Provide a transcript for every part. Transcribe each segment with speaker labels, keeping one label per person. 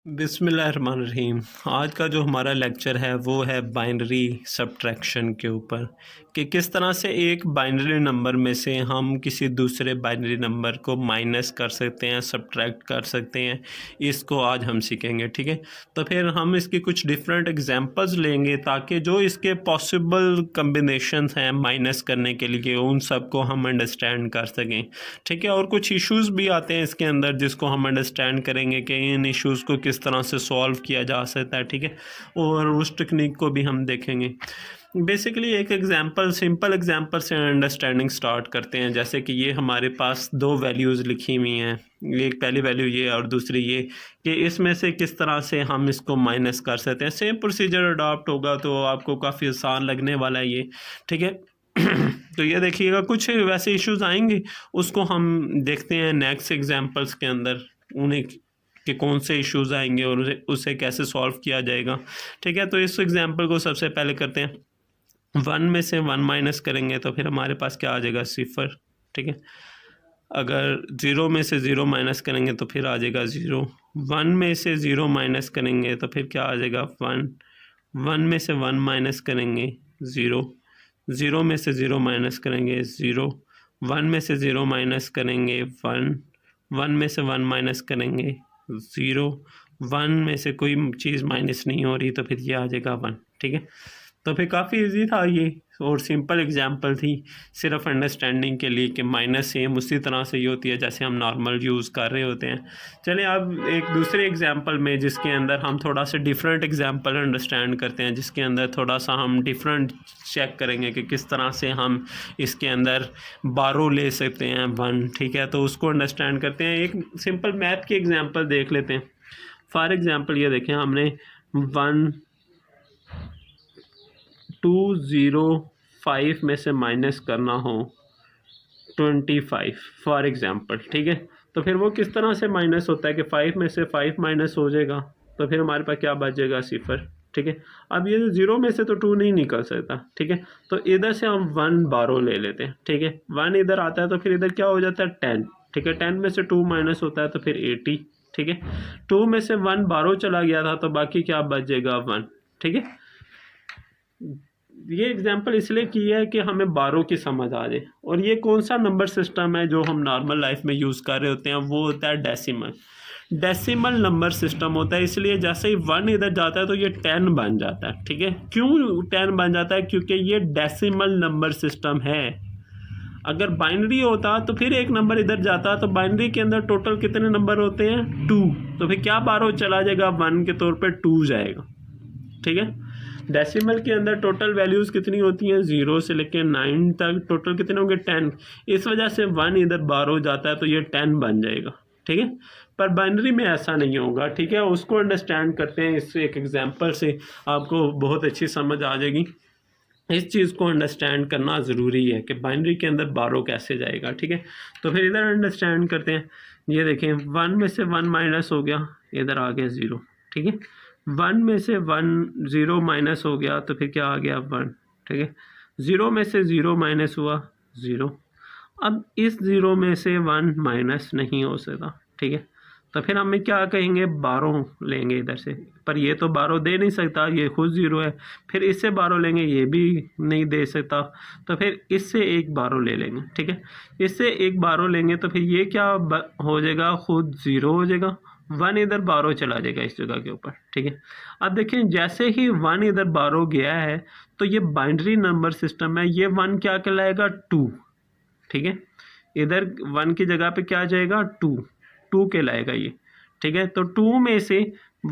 Speaker 1: बिस्मिल्लाहिर्रहमानिर्रहीम। आज का जो हमारा लेक्चर है वो है बाइनरी सब्ट्रैक्शन के ऊपर कि किस तरह से एक बाइनरी नंबर में से हम किसी दूसरे बाइनरी नंबर को माइनस कर सकते हैं, सब्ट्रैक्ट कर सकते हैं। इसको आज हम सीखेंगे, ठीक है। तो फिर हम इसकी कुछ डिफरेंट एग्जांपल्स लेंगे ताकि जो इसके पॉसिबल कम्बिनेशंस हैं माइनस करने के लिए उन सब को हम अंडरस्टैंड कर सकें, ठीक है। और कुछ इश्यूज़ भी आते हैं इसके अंदर जिसको हम अंडरस्टैंड करेंगे कि इन इश्यूज़ को किस तरह से सॉल्व किया जा सकता है, ठीक है। और उस टेक्निक को भी हम देखेंगे। बेसिकली एक एग्जांपल, सिंपल एग्जांपल से अंडरस्टैंडिंग स्टार्ट करते हैं। जैसे कि ये हमारे पास दो वैल्यूज़ लिखी हुई हैं, एक पहली वैल्यू ये और दूसरी ये, कि इसमें से किस तरह से हम इसको माइनस कर सकते हैं। सेम प्रोसीजर अडॉप्ट होगा तो आपको काफ़ी आसान लगने वाला है ये, ठीक है। तो ये देखिएगा कुछ वैसे इश्यूज़ आएंगे, उसको हम देखते हैं नेक्स्ट एग्जांपल्स के अंदर, उन्हें कि कौन से इश्यूज़ आएंगे और उसे कैसे सॉल्व किया जाएगा, ठीक है। तो इस एग्जांपल को सबसे पहले करते हैं। 1 में से 1 माइनस करेंगे तो फिर हमारे पास क्या आ जाएगा, 0, ठीक है। अगर 0 में से 0 माइनस करेंगे तो फिर आ जाएगा 0। 1 में से 0 माइनस करेंगे तो फिर क्या आ जाएगा, 1। 1 में से 1 माइनस करेंगे 0। 0 में से 0 माइनस करेंगे 0। 1 में से 0 माइनस करेंगे 1। 1 में से 1 माइनस करेंगे 0। 1 में से कोई चीज़ माइनस नहीं हो रही तो फिर ये आ जाएगा 1, ठीक है। तो फिर काफ़ी इजी था ये और सिंपल एग्जांपल थी, सिर्फ अंडरस्टैंडिंग के लिए कि माइनस सेम उसी तरह से ही होती है जैसे हम नॉर्मल यूज़ कर रहे होते हैं। चलिए अब एक दूसरे एग्जांपल में जिसके अंदर हम थोड़ा सा डिफरेंट एग्जांपल अंडरस्टैंड करते हैं, जिसके अंदर थोड़ा सा हम डिफरेंट चेक करेंगे कि किस तरह से हम इसके अंदर बारो ले सकते हैं 1, ठीक है। तो उसको अंडरस्टैंड करते हैं। एक सिंपल मैथ की एग्जाम्पल देख लेते हैं। फॉर एग्ज़ाम्पल ये देखें, हमने 1205 में से माइनस करना हो 25 फॉर एग्ज़ाम्पल, ठीक है। तो फिर वो किस तरह से माइनस होता है कि 5 में से 5 माइनस हो जाएगा तो फिर हमारे पास क्या बचेगा, 0, ठीक है। अब ये 0 में से तो 2 नहीं निकल सकता, ठीक है। तो इधर से हम 1 बारो ले लेते हैं, ठीक है। 1 इधर आता है तो फिर इधर क्या हो जाता है, 10, ठीक है। 10 में से 2 माइनस होता है तो फिर 80, ठीक है। 2 में से 1 बारो चला गया था तो बाकी क्या बचेगा, 1, ठीक है। ये एग्जाम्पल इसलिए किया है कि हमें बारो की समझ आ जाए। और ये कौन सा नंबर सिस्टम है जो हम नॉर्मल लाइफ में यूज़ कर रहे होते हैं, वो होता है डेसिमल नंबर सिस्टम होता है। इसलिए जैसे ही 1 इधर जाता है तो ये 10 बन जाता है, ठीक है। क्यों 10 बन जाता है, क्योंकि ये डेसिमल नंबर सिस्टम है। अगर बाइनरी होता तो फिर एक नंबर इधर जाता तो बाइनरी के अंदर टोटल कितने नंबर होते हैं, 2, तो फिर क्या बारो चला जाएगा, 1 के तौर पे 2 जाएगा, ठीक है। डेसिमल के अंदर टोटल वैल्यूज़ कितनी होती हैं, 0 से लेकर 9 तक टोटल कितने होंगे, 10। इस वजह से 1 इधर बारो जाता है तो ये 10 बन जाएगा, ठीक है। पर बाइनरी में ऐसा नहीं होगा, ठीक है। उसको अंडरस्टैंड करते हैं इस एक एग्जांपल से, आपको बहुत अच्छी समझ आ जाएगी। इस चीज़ को अंडरस्टैंड करना ज़रूरी है कि बाइनरी के अंदर बारो कैसे जाएगा, ठीक है। तो फिर इधर अंडरस्टैंड करते हैं। ये देखें, 1 में से 1 माइनस हो गया, इधर आ गया 0, ठीक है। 1 में से 0 माइनस हो गया तो फिर क्या आ गया, 1, ठीक है। 0 में से 0 माइनस हुआ 0। अब इस 0 में से 1 माइनस नहीं हो सकता, ठीक है। तो फिर हमें क्या कहेंगे, बारो लेंगे इधर से, पर ये तो बारो दे नहीं सकता, ये खुद 0 है। फिर इससे बारो लेंगे, ये भी नहीं दे सकता, तो फिर इससे एक बारो ले लेंगे, ठीक है। इससे एक बारो लेंगे तो फिर ये क्या हो जाएगा, खुद 0 हो जाएगा। 1 इधर बारो चला जाएगा इस जगह के ऊपर, ठीक है। अब देखें, जैसे ही 1 इधर बारो गया है तो ये बाइनरी नंबर सिस्टम है, ये 1 क्या कहलाएगा, 2, ठीक है। इधर 1 की जगह पे क्या जाएगा, 2 कहलाएगा ये, ठीक है। तो 2 में से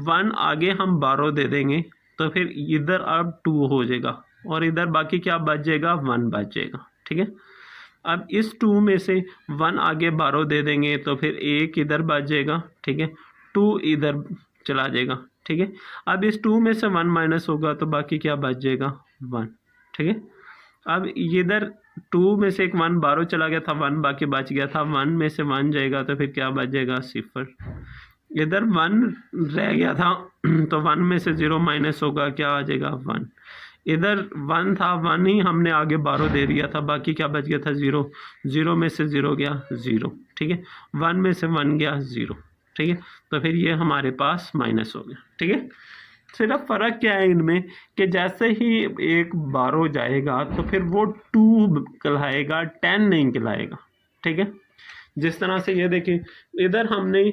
Speaker 1: 1 आगे हम बारो दे देंगे तो फिर इधर अब 2 हो जाएगा और इधर बाकी क्या बच जाएगा, 1 बच जाएगा, ठीक है। अब इस 2 में से 1 आगे बारो दे देंगे तो फिर 1 इधर बच जाएगा, ठीक है। 2 इधर चला जाएगा, ठीक है। अब इस 2 में से 1 माइनस होगा तो बाकी क्या बच जाएगा, 1, ठीक है। अब इधर 2 में से एक 1 बारो चला गया था, 1 बाकी बच गया था। 1 में से 1 जाएगा तो फिर क्या बच जाएगा, 0। इधर 1 रह गया था तो 1 में से 0 माइनस होगा, क्या आ जाएगा, 1। इधर 1 था, 1 ही हमने आगे बारो दे दिया था, बाकी क्या बच गया था, 0। 0 में से 0 गया 0, ठीक है। 1 में से 1 गया 0, ठीक है। तो फिर ये हमारे पास माइनस हो गया, ठीक है। सिर्फ फ़र्क क्या है इनमें कि जैसे ही एक बारो जाएगा तो फिर वो 2 कहलाएगा, 10 नहीं कहलाएगा, ठीक है। जिस तरह से ये देखिए, इधर हमने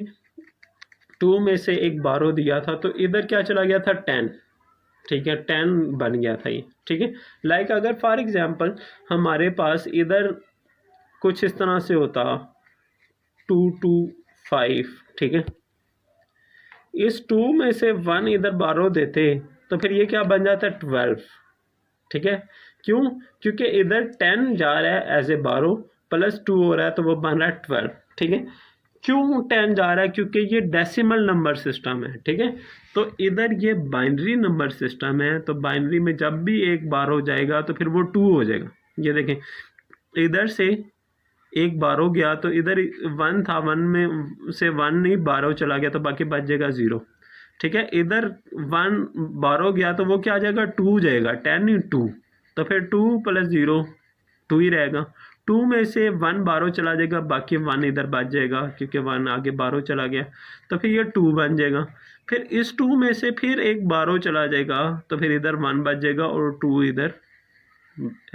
Speaker 1: 2 में से एक बारो दिया था तो इधर क्या चला गया था 10, ठीक है, 10 बन गया था ये, ठीक है। लाइक अगर फॉर एग्जांपल हमारे पास इधर कुछ इस तरह से होता 2 2 5, ठीक है, इस 2 में से 1 इधर बारो देते तो फिर ये क्या बन जाता है 12, ठीक है। क्यों? क्योंकि इधर 10 जा रहा है एज ए बारो प्लस 2 हो रहा है तो वो बन रहा है 12, ठीक है। क्यों 10 जा रहा है? क्योंकि ये डेसिमल नंबर सिस्टम है, ठीक है। तो इधर ये बाइनरी नंबर सिस्टम है, तो बाइनरी में जब भी एक बारो जाएगा तो फिर वो 2 हो जाएगा। ये देखें, इधर से एक बारो गया तो इधर 1 था, 1 में से 1 नहीं बारो चला गया तो बाकी बच जाएगा 0, ठीक है। इधर 1 बारो गया तो वो क्या आ जाएगा 2 जाएगा, 10 नहीं 2, तो फिर 2 + 0 2 ही रहेगा। 2 में से 1 बारो चला जाएगा, बाकी 1 इधर बच जाएगा क्योंकि 1 आगे बारो चला गया, तो फिर ये 2 बन जाएगा। फिर इस 2 में से फिर एक बारो चला जाएगा तो फिर इधर 1 बच जाएगा और 2 इधर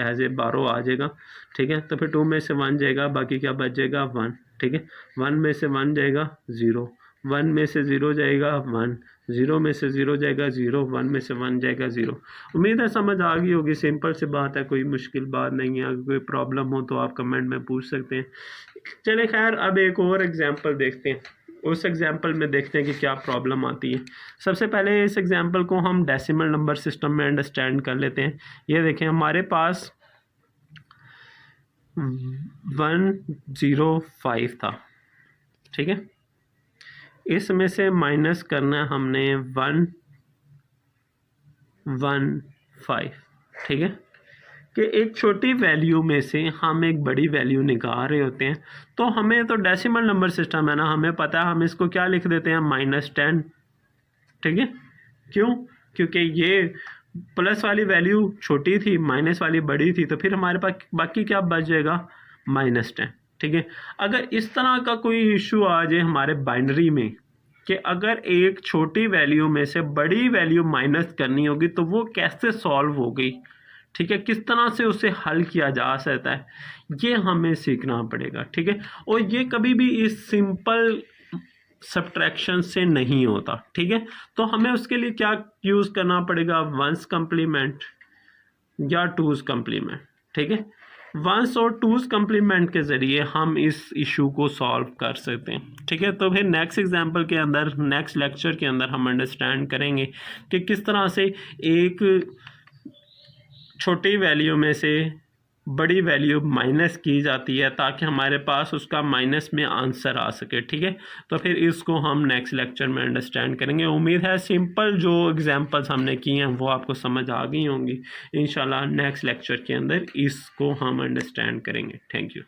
Speaker 1: एज ए बारो आ जाएगा, ठीक है। तो फिर 2 में से 1 जाएगा, बाकी क्या बच जाएगा 1, ठीक है। 1 में से 1 जाएगा 0, 1 में से 0 जाएगा 1, 0 में से 0 जाएगा 0, 1 में से 1 जाएगा 0। उम्मीद है समझ आ गई होगी, सिंपल सी बात है, कोई मुश्किल बात नहीं है। अगर कोई प्रॉब्लम हो तो आप कमेंट में पूछ सकते हैं। चले खैर, अब एक और एग्जांपल देखते हैं। उस एग्जांपल में देखते हैं कि क्या प्रॉब्लम आती है। सबसे पहले इस एग्जांपल को हम डेसिमल नंबर सिस्टम में अंडरस्टैंड कर लेते हैं। ये देखें, हमारे पास 105 था, ठीक है। इसमें से माइनस करना है हमने 115, ठीक है। कि एक छोटी वैल्यू में से हम एक बड़ी वैल्यू निकाल रहे होते हैं, तो हमें तो डेसिमल नंबर सिस्टम है ना, हमें पता है हम इसको क्या लिख देते हैं -10, ठीक है। क्यों? क्योंकि ये प्लस वाली वैल्यू छोटी थी, माइनस वाली बड़ी थी, तो फिर हमारे पास बाकी क्या बच जाएगा -10, ठीक है। अगर इस तरह का कोई इशू आ जाए हमारे बाइनरी में कि अगर एक छोटी वैल्यू में से बड़ी वैल्यू माइनस करनी होगी तो वो कैसे सॉल्व होगी, ठीक है, किस तरह से उसे हल किया जा सकता है, ये हमें सीखना पड़ेगा, ठीक है। और ये कभी भी इस सिंपल सब्ट्रैक्शन से नहीं होता, ठीक है। तो हमें उसके लिए क्या यूज़ करना पड़ेगा, 1's कम्प्लीमेंट या 2's कम्प्लीमेंट, ठीक है। 1's और 2's कम्प्लीमेंट के ज़रिए हम इस इशू को सॉल्व कर सकते हैं, ठीक है। तो फिर नेक्स्ट एग्जांपल के अंदर, नेक्स्ट लेक्चर के अंदर हम अंडरस्टैंड करेंगे कि किस तरह से एक छोटी वैल्यू में से बड़ी वैल्यू माइनस की जाती है ताकि हमारे पास उसका माइनस में आंसर आ सके, ठीक है। तो फिर इसको हम नेक्स्ट लेक्चर में अंडरस्टैंड करेंगे। उम्मीद है सिंपल जो एग्जांपल्स हमने किए हैं वो आपको समझ आ गई होंगी। इंशाल्लाह नेक्स्ट लेक्चर के अंदर इसको हम अंडरस्टैंड करेंगे। Thank you.